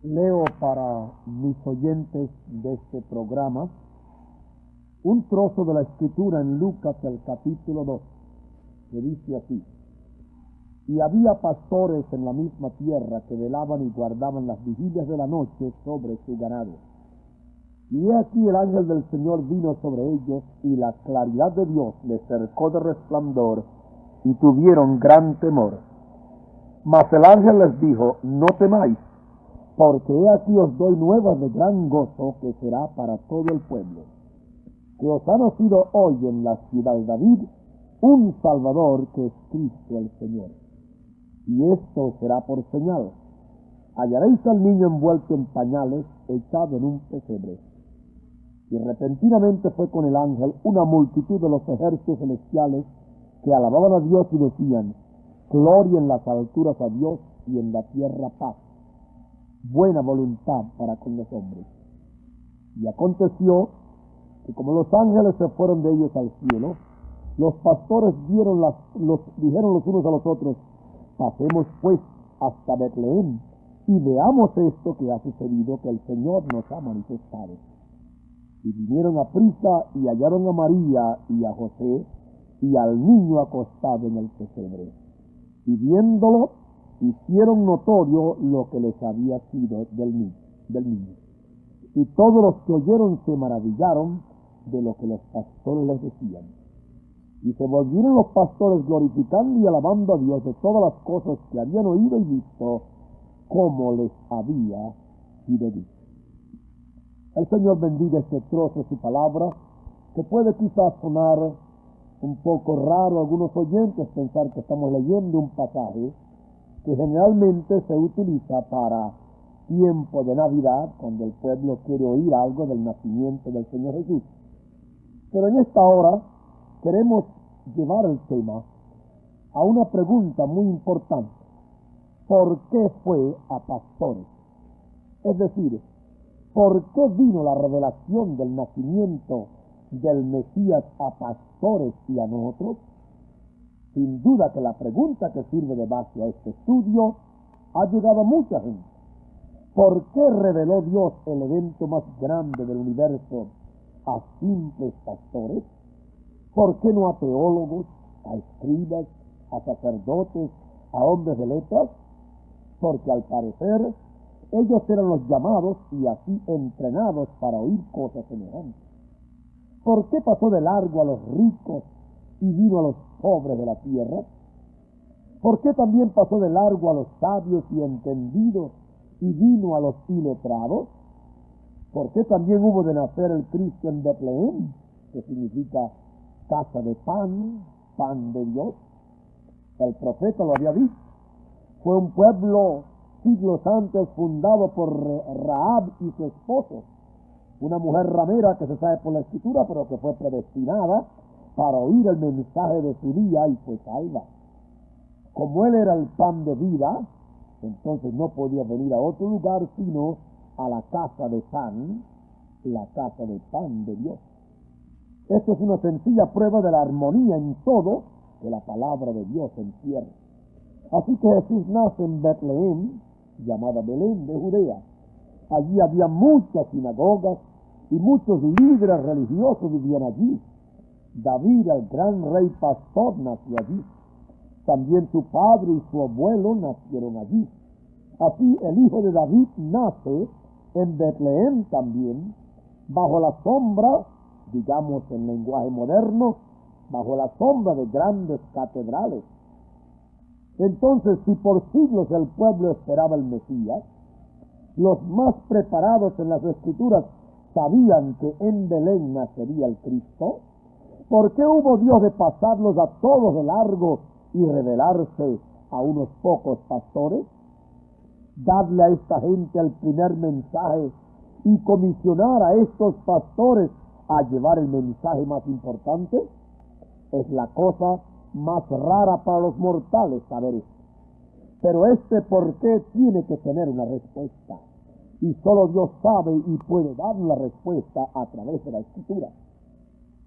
Leo para mis oyentes de este programa un trozo de la escritura en Lucas, el capítulo 2, que dice así: Y había pastores en la misma tierra que velaban y guardaban las vigilias de la noche sobre su ganado. Y he aquí el ángel del Señor vino sobre ellos, y la claridad de Dios les cercó de resplandor, y tuvieron gran temor. Mas el ángel les dijo: No temáis, porque he aquí os doy nuevas de gran gozo, que será para todo el pueblo, que os ha nacido hoy en la ciudad de David un Salvador, que es Cristo el Señor. Y esto será por señal: hallaréis al niño envuelto en pañales, echado en un pesebre. Y repentinamente fue con el ángel una multitud de los ejércitos celestiales, que alababan a Dios y decían: Gloria en las alturas a Dios, y en la tierra paz, buena voluntad para con los hombres. Y aconteció que, como los ángeles se fueron de ellos al cielo, los pastores dijeron los unos a los otros: Pasemos pues hasta Betlehém, y veamos esto que ha sucedido, que el Señor nos ha manifestado. Y vinieron a prisa, y hallaron a María y a José, y al niño acostado en el pesebre. Y viéndolo, hicieron notorio lo que les había sido del niño. Y todos los que oyeron se maravillaron de lo que los pastores les decían. Y se volvieron los pastores glorificando y alabando a Dios de todas las cosas que habían oído y visto, como les había sido dicho. El Señor bendiga este trozo de su palabra, que puede quizás sonar un poco raro a algunos oyentes, pensar que estamos leyendo un pasaje que generalmente se utiliza para tiempo de Navidad, cuando el pueblo quiere oír algo del nacimiento del Señor Jesús. Pero en esta hora queremos llevar el tema a una pregunta muy importante: ¿por qué fue a pastores? Es decir, ¿por qué vino la revelación del nacimiento del Mesías a pastores y a nosotros? Sin duda que la pregunta que sirve de base a este estudio ha llegado a mucha gente. ¿Por qué reveló Dios el evento más grande del universo a simples pastores? ¿Por qué no a teólogos, a escribas, a sacerdotes, a hombres de letras? Porque al parecer ellos eran los llamados y así entrenados para oír cosas semejantes. ¿Por qué pasó de largo a los ricos y vino a los pobres de la tierra? ¿Por qué también pasó de largo a los sabios y entendidos y vino a los iletrados? ¿Por qué también hubo de nacer el Cristo en Betlehém, que significa casa de pan, pan de Dios? El profeta lo había dicho. Fue un pueblo siglos antes fundado por Rahab y su esposo, una mujer ramera que se sabe por la escritura, pero que fue predestinada para oír el mensaje de su día y fue salva. Como él era el pan de vida, entonces no podía venir a otro lugar sino a la casa de pan, la casa de pan de Dios. Esto es una sencilla prueba de la armonía en todo que la palabra de Dios encierra. Así que Jesús nace en Betlehém, llamada Belén de Judea. Allí había muchas sinagogas y muchos líderes religiosos vivían allí. David, el gran rey pastor, nació allí. También su padre y su abuelo nacieron allí. Así el hijo de David nace en Betlehém también, bajo la sombra, digamos en lenguaje moderno, bajo la sombra de grandes catedrales. Entonces, si por siglos el pueblo esperaba el Mesías, los más preparados en las Escrituras sabían que en Belén nacería el Cristo, ¿por qué hubo Dios de pasarlos a todos de largo y revelarse a unos pocos pastores? Darle a esta gente el primer mensaje y comisionar a estos pastores a llevar el mensaje más importante. Es la cosa más rara para los mortales saber esto. Pero este por qué tiene que tener una respuesta. Y solo Dios sabe y puede dar la respuesta a través de la Escritura.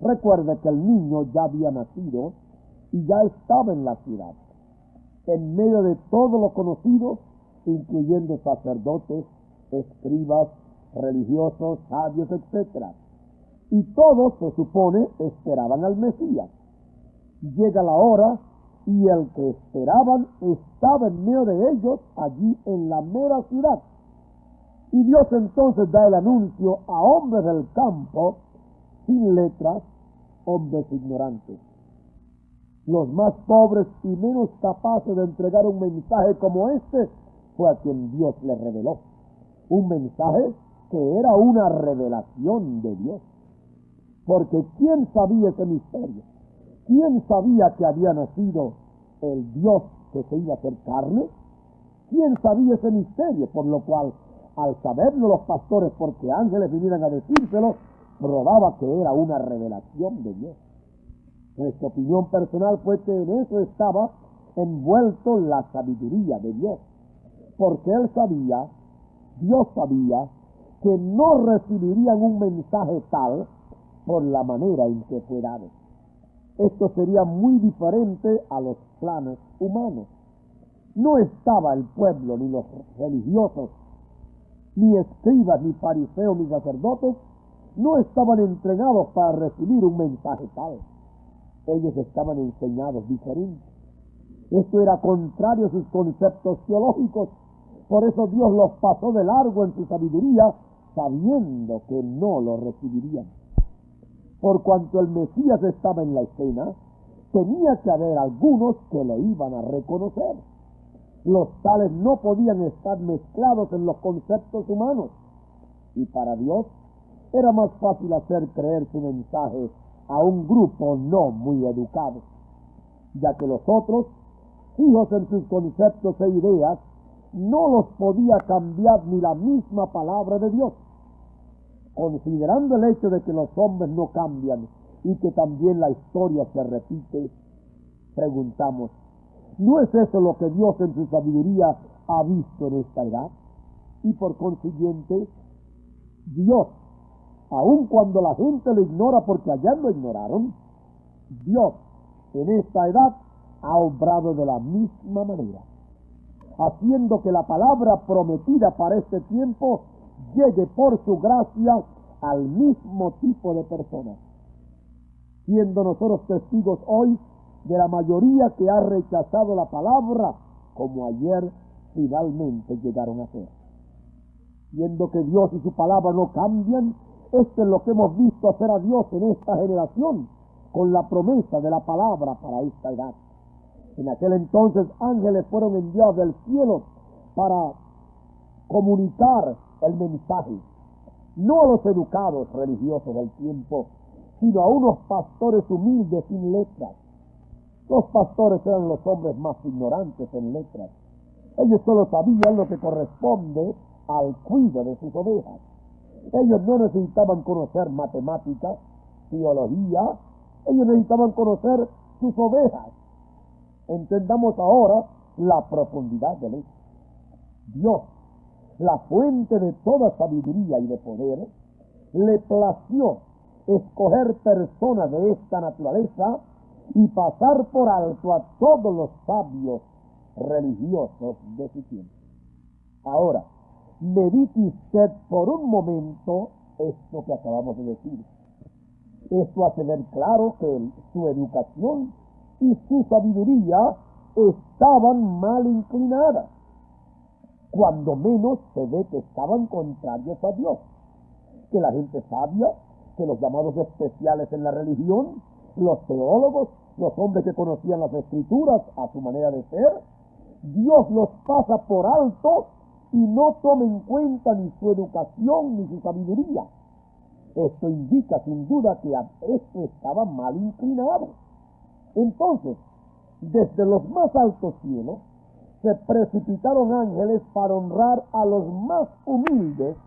Recuerde que el niño ya había nacido y ya estaba en la ciudad, en medio de todo lo conocido, incluyendo sacerdotes, escribas, religiosos, sabios, etc. Y todos, se supone, esperaban al Mesías. Llega la hora y el que esperaban estaba en medio de ellos, allí en la mera ciudad. Y Dios entonces da el anuncio a hombres del campo, sin letras, hombres ignorantes. Los más pobres y menos capaces de entregar un mensaje como este, fue a quien Dios le reveló. Un mensaje que era una revelación de Dios. Porque ¿quién sabía ese misterio? ¿Quién sabía que había nacido el Dios que se iba a hacer carne? ¿Quién sabía ese misterio? Por lo cual, al saberlo los pastores, porque ángeles vinieran a decírselo, probaba que era una revelación de Dios. Nuestra opinión personal fue que en eso estaba envuelto la sabiduría de Dios. Porque Él sabía, Dios sabía, que no recibirían un mensaje tal por la manera en que fue dado. Esto sería muy diferente a los planes humanos. No estaba el pueblo, ni los religiosos, ni escribas, ni fariseos, ni sacerdotes, no estaban entrenados para recibir un mensaje tal. Ellos estaban enseñados diferentes. Esto era contrario a sus conceptos teológicos. Por eso Dios los pasó de largo en su sabiduría, sabiendo que no lo recibirían. Por cuanto el Mesías estaba en la escena, tenía que haber algunos que lo iban a reconocer. Los tales no podían estar mezclados en los conceptos humanos. Y para Dios era más fácil hacer creer su mensaje a un grupo no muy educado, ya que los otros, fijos en sus conceptos e ideas, no los podía cambiar ni la misma palabra de Dios. Considerando el hecho de que los hombres no cambian y que también la historia se repite, preguntamos, ¿no es eso lo que Dios en su sabiduría ha visto en esta edad? Y por consiguiente, Dios, aun cuando la gente lo ignora porque ayer lo ignoraron, Dios en esta edad ha obrado de la misma manera, haciendo que la palabra prometida para este tiempo llegue por su gracia al mismo tipo de personas, siendo nosotros testigos hoy de la mayoría que ha rechazado la palabra, como ayer finalmente llegaron a ser. Siendo que Dios y su palabra no cambian, esto es lo que hemos visto hacer a Dios en esta generación, con la promesa de la palabra para esta edad. En aquel entonces ángeles fueron enviados del cielo para comunicar el mensaje, no a los educados religiosos del tiempo, sino a unos pastores humildes sin letras. Los pastores eran los hombres más ignorantes en letras. Ellos solo sabían lo que corresponde al cuidado de sus ovejas. Ellos no necesitaban conocer matemáticas, teología, ellos necesitaban conocer sus ovejas. Entendamos ahora la profundidad del hecho. Dios, la fuente de toda sabiduría y de poder, le plació escoger personas de esta naturaleza y pasar por alto a todos los sabios religiosos de su tiempo. Ahora, medite usted por un momento esto que acabamos de decir. Esto hace ver claro que su educación y su sabiduría estaban mal inclinadas. Cuando menos se ve que estaban contrarios a Dios. Que la gente sabia, que los llamados especiales en la religión, los teólogos, los hombres que conocían las escrituras a su manera de ser, Dios los pasa por alto y no toma en cuenta ni su educación ni su sabiduría. Esto indica sin duda que a esto estaba mal inclinado. Entonces, desde los más altos cielos, se precipitaron ángeles para honrar a los más humildes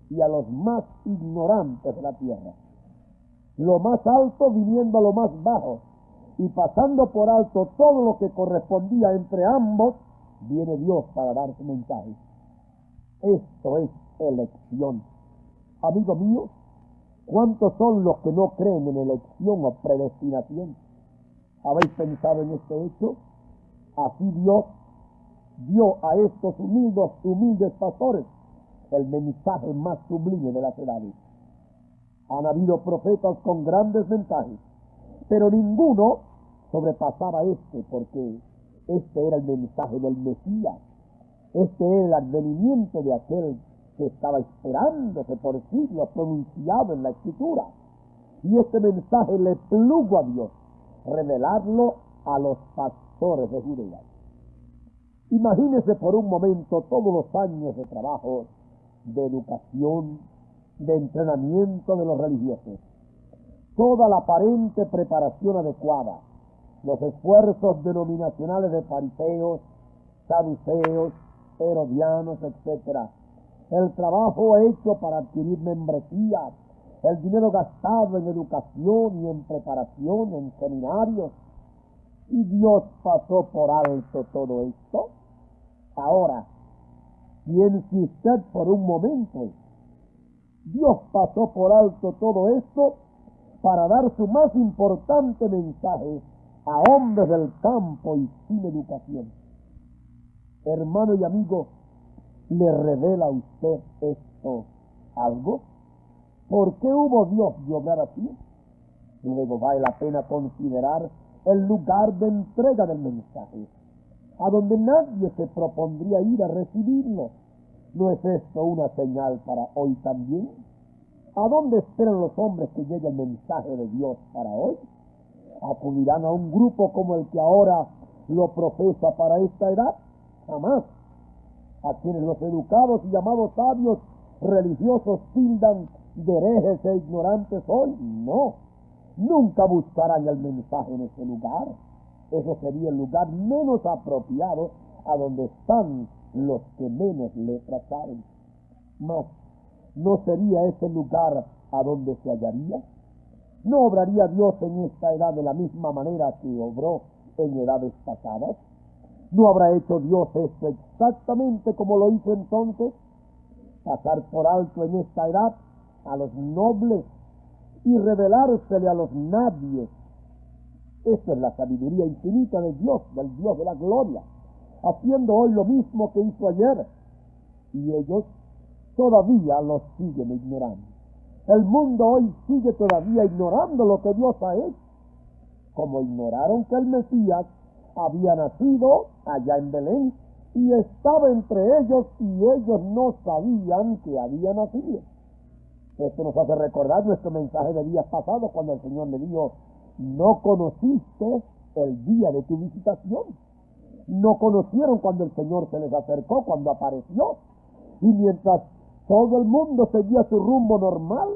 y a los más ignorantes de la tierra. Lo más alto viniendo a lo más bajo, y pasando por alto todo lo que correspondía entre ambos, viene Dios para dar su mensaje. Esto es elección. Amigo mío, ¿cuántos son los que no creen en elección o predestinación? ¿Habéis pensado en este hecho? Así Dios dio a estos humildes pastores el mensaje más sublime de las edades. Han habido profetas con grandes mensajes, pero ninguno sobrepasaba porque este era el mensaje del Mesías. Este era el advenimiento de aquel que estaba esperándose por siglos, pronunciado en la Escritura. Y este mensaje le plugo a Dios revelarlo a los pastores de Judea. Imagínese por un momento todos los años de trabajo, de educación, de entrenamiento de los religiosos, toda la aparente preparación adecuada, los esfuerzos denominacionales de fariseos, saduceos, herodianos, etc., el trabajo hecho para adquirir membresías, el dinero gastado en educación y en preparación, en seminarios, y Dios pasó por alto todo esto. Ahora, piense usted por un momento, Dios pasó por alto todo esto para dar su más importante mensaje a hombres del campo y sin educación. Hermano y amigo, ¿le revela a usted esto algo? ¿Por qué hubo Dios de obrar así? Luego vale la pena considerar el lugar de entrega del mensaje, a donde nadie se propondría ir a recibirlo. ¿No es esto una señal para hoy también? ¿A dónde esperan los hombres que llegue el mensaje de Dios para hoy? ¿Acudirán a un grupo como el que ahora lo profesa para esta edad? Jamás. A quienes los educados y llamados sabios religiosos tildan de herejes e ignorantes hoy, no. Nunca buscarán el mensaje en ese lugar. Eso sería el lugar menos apropiado, a donde están los que menos letras saben. Mas, ¿no sería ese lugar a donde se hallaría? ¿No obraría Dios en esta edad de la misma manera que obró en edades pasadas? ¿No habrá hecho Dios esto exactamente como lo hizo entonces? Pasar por alto en esta edad a los nobles y revelársele a los nadies. Esa es la sabiduría infinita de Dios, del Dios de la gloria, haciendo hoy lo mismo que hizo ayer. Y ellos todavía lo siguen ignorando. El mundo hoy sigue todavía ignorando lo que Dios ha hecho, como ignoraron que el Mesías había nacido allá en Belén y estaba entre ellos y ellos no sabían que había nacido. Esto nos hace recordar nuestro mensaje de días pasados cuando el Señor le dijo: no conociste el día de tu visitación. No conocieron cuando el Señor se les acercó, cuando apareció. Y mientras todo el mundo seguía su rumbo normal,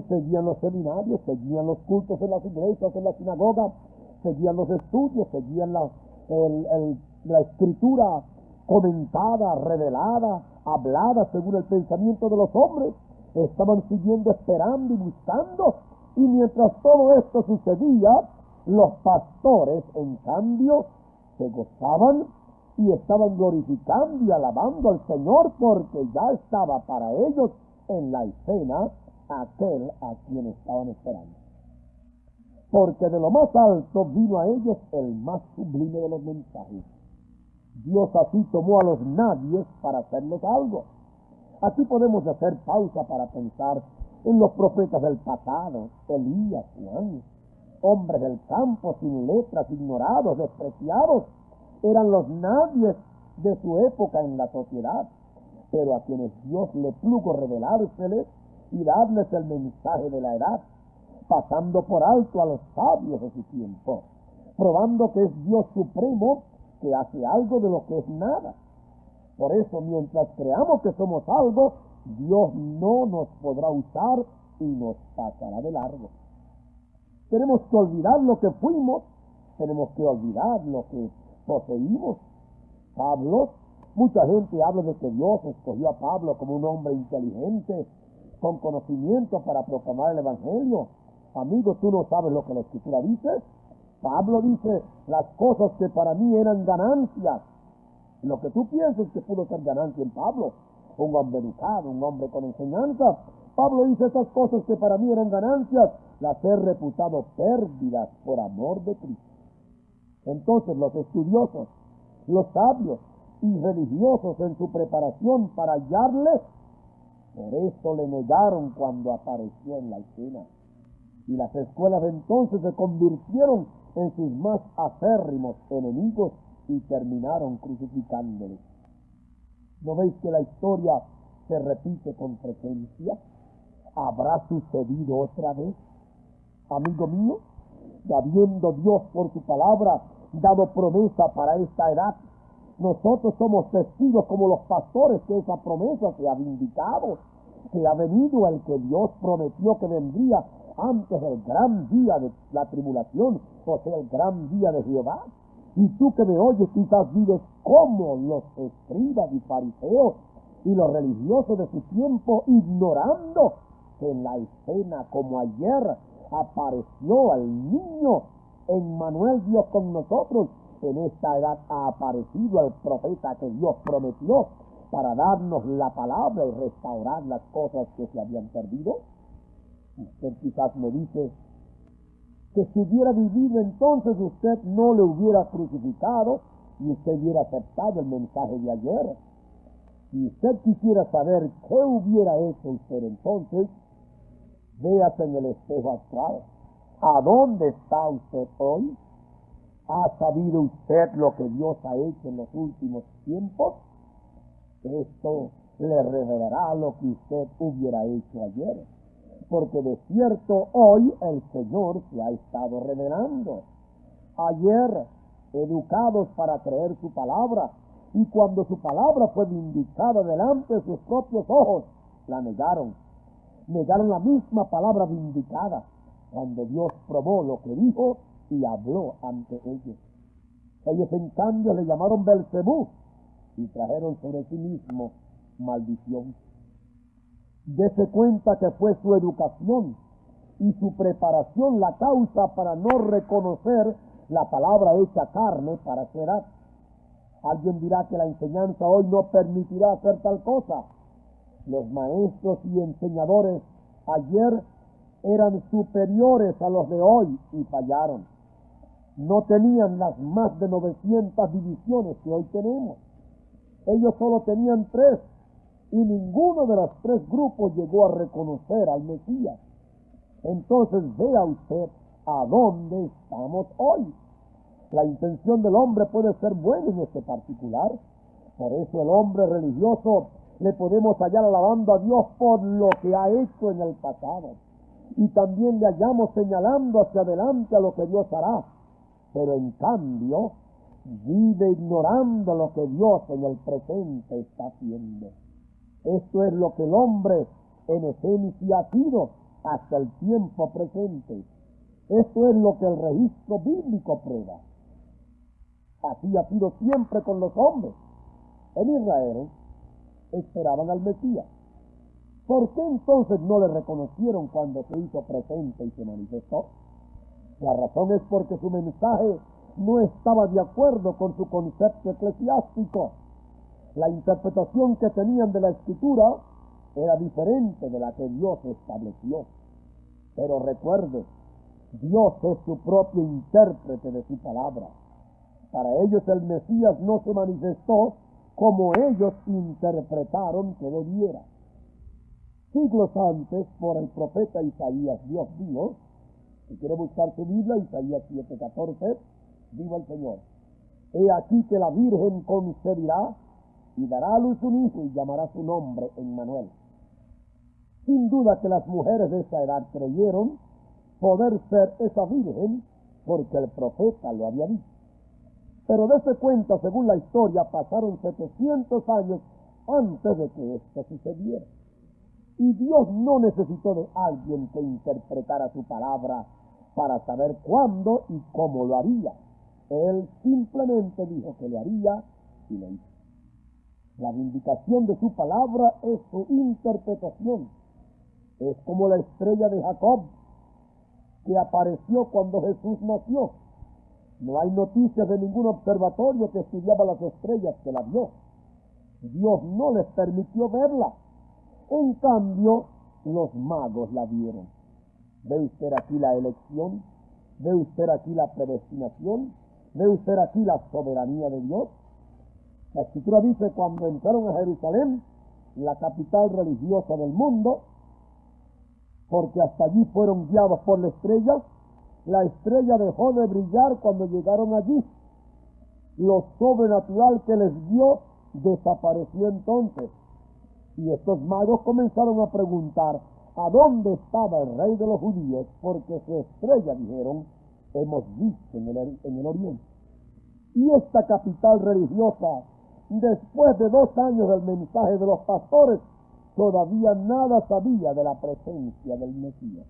seguían los seminarios, seguían los cultos en las iglesias, en las sinagogas, seguían los estudios, seguían la escritura comentada, revelada, hablada según el pensamiento de los hombres. Estaban siguiendo, esperando y buscando. Y mientras todo esto sucedía, los pastores, en cambio, se gozaban y estaban glorificando y alabando al Señor, porque ya estaba para ellos en la escena aquel a quien estaban esperando. Porque de lo más alto vino a ellos el más sublime de los mensajes. Dios así tomó a los nadies para hacerles algo. Aquí podemos hacer pausa para pensar en los profetas del pasado, Elías, Juan, hombres del campo sin letras, ignorados, despreciados. Eran los nadies de su época en la sociedad, pero a quienes Dios le plugo revelárseles y darles el mensaje de la edad, pasando por alto a los sabios de su tiempo, probando que es Dios supremo, que hace algo de lo que es nada. Por eso, mientras creamos que somos algo, Dios no nos podrá usar y nos pasará de largo. Tenemos que olvidar lo que fuimos, tenemos que olvidar lo que poseímos. Pablo, mucha gente habla de que Dios escogió a Pablo como un hombre inteligente, con conocimiento para proclamar el Evangelio. Amigo, tú no sabes lo que la Escritura dice. Pablo dice: las cosas que para mí eran ganancias. Lo que tú piensas que pudo ser ganancia en Pablo, un hombre educado, un hombre con enseñanza. Pablo dice: esas cosas que para mí eran ganancias, las he reputado pérdidas por amor de Cristo. Entonces los estudiosos, los sabios y religiosos en su preparación para hallarle, Por eso le negaron cuando apareció en la escena. Y las escuelas de entonces se convirtieron en sus más acérrimos enemigos y terminaron crucificándole. ¿No veis que la historia se repite con frecuencia? ¿Habrá sucedido otra vez? Amigo mío, habiendo Dios por su palabra dado promesa para esta edad, nosotros somos testigos como los pastores que esa promesa se ha vindicado, que ha venido el que Dios prometió que vendría antes del gran día de la tribulación, o sea, el gran día de Jehová. Y tú que me oyes quizás vives como los escribas y fariseos y los religiosos de su tiempo, ignorando que en la escena como ayer apareció al niño Emmanuel, Dios con nosotros. En esta edad ha aparecido el profeta que Dios prometió para darnos la palabra y restaurar las cosas que se habían perdido. Usted quizás me dice que si hubiera vivido entonces usted no le hubiera crucificado y usted hubiera aceptado el mensaje de ayer. Si usted quisiera saber qué hubiera hecho usted entonces, véase en el espejo actual. ¿A dónde está usted hoy? ¿Ha sabido usted lo que Dios ha hecho en los últimos tiempos? Esto le revelará lo que usted hubiera hecho ayer. Porque de cierto hoy el Señor se ha estado revelando. Ayer, educados para creer su palabra, y cuando su palabra fue vindicada delante de sus propios ojos, la negaron. Negaron la misma palabra vindicada, cuando Dios probó lo que dijo y habló ante ellos. Ellos en cambio le llamaron Belcebú y trajeron sobre sí mismo maldición. Dese cuenta que fue su educación y su preparación la causa para no reconocer la palabra hecha carne para su edad. Alguien dirá que la enseñanza hoy no permitirá hacer tal cosa. Los maestros y enseñadores ayer eran superiores a los de hoy y fallaron. No tenían las más de 900 divisiones que hoy tenemos. Ellos solo tenían 3 y ninguno de los 3 grupos llegó a reconocer al Mesías. Entonces vea usted a dónde estamos hoy. La intención del hombre puede ser buena en este particular. Por eso el hombre religioso le podemos hallar alabando a Dios por lo que ha hecho en el pasado. Y también le hallamos señalando hacia adelante a lo que Dios hará. Pero en cambio, vive ignorando lo que Dios en el presente está haciendo. Esto es lo que el hombre en esencia ha sido hasta el tiempo presente. Esto es lo que el registro bíblico prueba. Así ha sido siempre con los hombres. En Israel esperaban al Mesías. ¿Por qué entonces no le reconocieron cuando se hizo presente y se manifestó? La razón es porque su mensaje no estaba de acuerdo con su concepto eclesiástico. La interpretación que tenían de la Escritura era diferente de la que Dios estableció. Pero recuerde, Dios es su propio intérprete de su palabra. Para ellos el Mesías no se manifestó como ellos interpretaron que debiera. Siglos antes, por el profeta Isaías, Dios dijo, si quiere buscar su Biblia, Isaías 7:14, dijo el Señor: he aquí que la Virgen concebirá y dará a luz un hijo y llamará su nombre Emmanuel. Sin duda que las mujeres de esa edad creyeron poder ser esa Virgen porque el profeta lo había dicho. Pero dése cuenta, según la historia, pasaron 700 años antes de que esto sucediera. Y Dios no necesitó de alguien que interpretara su palabra para saber cuándo y cómo lo haría. Él simplemente dijo que lo haría y lo hizo. La vindicación de su palabra es su interpretación. Es como la estrella de Jacob, que apareció cuando Jesús nació. No hay noticias de ningún observatorio que estudiaba las estrellas que la vio. Dios no les permitió verla. En cambio, los magos la vieron. ¿Ve usted aquí la elección? ¿Ve usted aquí la predestinación? ¿Ve usted aquí la soberanía de Dios? La Escritura dice, cuando entraron a Jerusalén, la capital religiosa del mundo, porque hasta allí fueron guiados por la estrella dejó de brillar cuando llegaron allí. Lo sobrenatural que les dio desapareció entonces. Y estos magos comenzaron a preguntar a dónde estaba el rey de los judíos, porque su estrella, dijeron, hemos visto en el oriente. Y esta capital religiosa, después de 2 años del mensaje de los pastores, todavía nada sabía de la presencia del Mesías.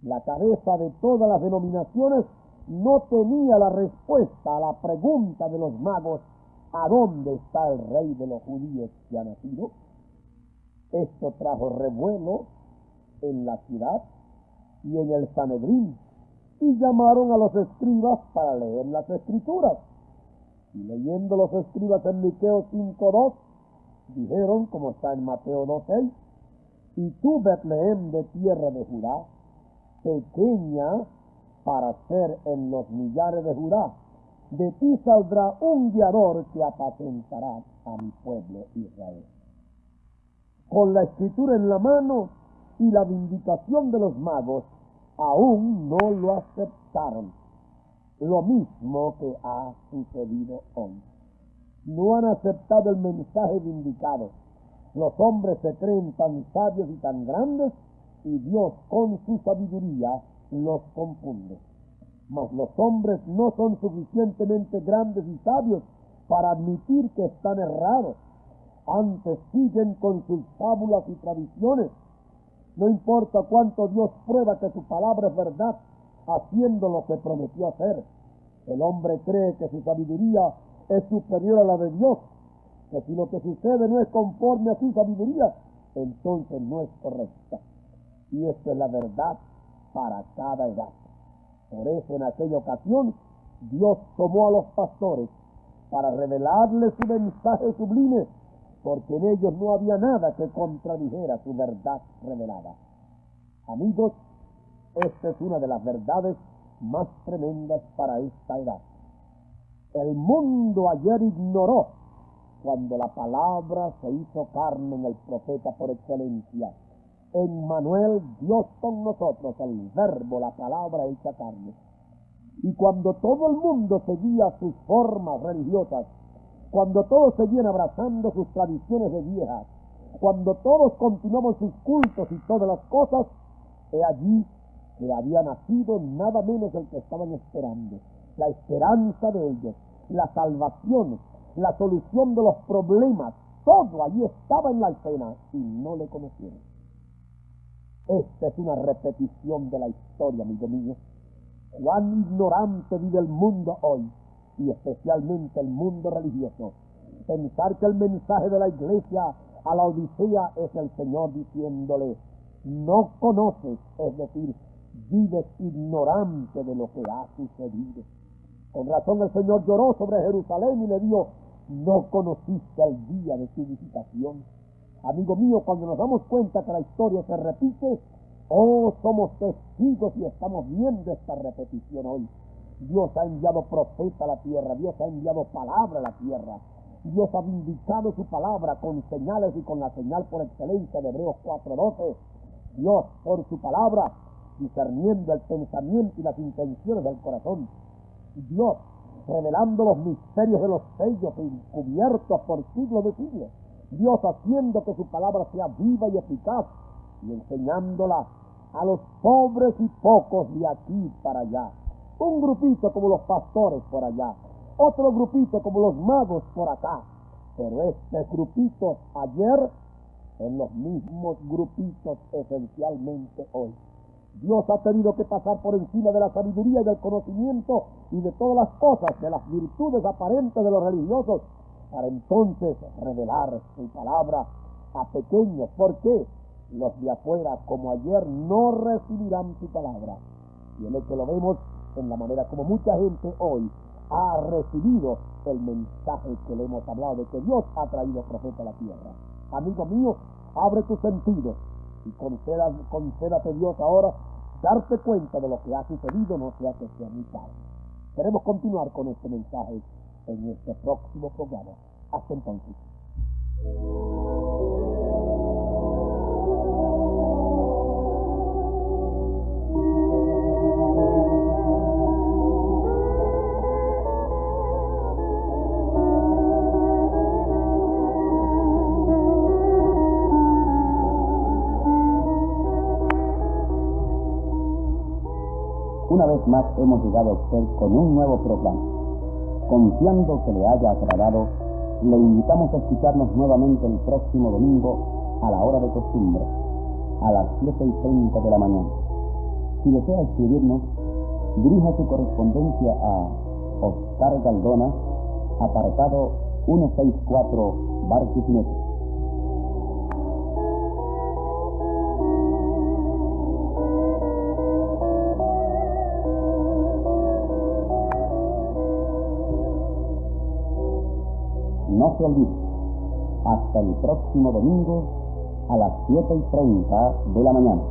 La cabeza de todas las denominaciones no tenía la respuesta a la pregunta de los magos: ¿a dónde está el rey de los judíos que ha nacido? Esto trajo revuelo en la ciudad y en el Sanedrín, y llamaron a los escribas para leer las escrituras. Y leyendo los escribas en Miqueas 5:2, dijeron, como está en Mateo 2:6, y tú, Betlehem, de tierra de Judá, pequeña para ser en los millares de Judá, de ti saldrá un guiador que apacentará a mi pueblo Israel. Con la escritura en la mano y la vindicación de los magos, aún no lo aceptaron. Lo mismo que ha sucedido hoy. No han aceptado el mensaje vindicado. Los hombres se creen tan sabios y tan grandes, y Dios con su sabiduría los confunde. Mas los hombres no son suficientemente grandes y sabios para admitir que están errados. Antes siguen con sus fábulas y tradiciones. No importa cuánto Dios prueba que su palabra es verdad, haciendo lo que prometió hacer. El hombre cree que su sabiduría es superior a la de Dios, que si lo que sucede no es conforme a su sabiduría, entonces no es correcta. Y esta es la verdad para cada edad. Por eso en aquella ocasión Dios tomó a los pastores para revelarles su mensaje sublime, porque en ellos no había nada que contradijera su verdad revelada. Amigos, esta es una de las verdades más tremendas para esta edad. El mundo ayer ignoró cuando la palabra se hizo carne en el profeta por excelencia. Emmanuel, Dios con nosotros, el verbo, la palabra hecha carne. Y cuando todo el mundo seguía sus formas religiosas, cuando todos seguían abrazando sus tradiciones de viejas, cuando todos continuaban sus cultos y todas las cosas, he allí que había nacido nada menos el que estaban esperando, la esperanza de ellos, la salvación, la solución de los problemas, todo allí estaba en la escena y no le conocieron. Esta es una repetición de la historia, amigo mío. Cuán ignorante vive el mundo hoy, y especialmente el mundo religioso. Pensar que el mensaje de la iglesia a la Odisea es el Señor diciéndole: no conoces, es decir, vives ignorante de lo que ha sucedido. Con razón el Señor lloró sobre Jerusalén y le dijo: no conociste el día de su visitación. Amigo mío, cuando nos damos cuenta que la historia se repite, somos testigos y estamos viendo esta repetición hoy. Dios ha enviado profeta a la tierra, Dios ha enviado palabra a la tierra, Dios ha vindicado su palabra con señales y con la señal por excelencia de Hebreos 4:12. Dios, por su palabra, discerniendo el pensamiento y las intenciones del corazón. Dios, revelando los misterios de los sellos encubiertos por siglos de siglos. Dios haciendo que su palabra sea viva y eficaz y enseñándola a los pobres y pocos de aquí para allá. Un grupito como los pastores por allá, otro grupito como los magos por acá, pero estos grupitos ayer son los mismos grupitos esencialmente hoy. Dios ha tenido que pasar por encima de la sabiduría y del conocimiento y de todas las cosas, de las virtudes aparentes de los religiosos, para entonces revelar su palabra a pequeños. ¿Por qué? Los de afuera, como ayer, no recibirán su palabra. Y el hecho lo vemos en la manera como mucha gente hoy ha recibido el mensaje que le hemos hablado, de que Dios ha traído profeta a la tierra. Amigo mío, abre tus sentidos y concédate Dios ahora darte cuenta de lo que ha sucedido, no sea que sea muy tarde. Queremos continuar con este mensaje en este próximo programa. Hasta entonces. Una vez más hemos llegado a usted con un nuevo programa. Confiando que le haya agradado, le invitamos a escucharnos nuevamente el próximo domingo a la hora de costumbre, a las 7:30 de la mañana. Si desea escribirnos, dirija su correspondencia a Oscar Galdona, apartado 164, Barquisimeto. No se olvide, hasta el próximo domingo a las 7:30 de la mañana.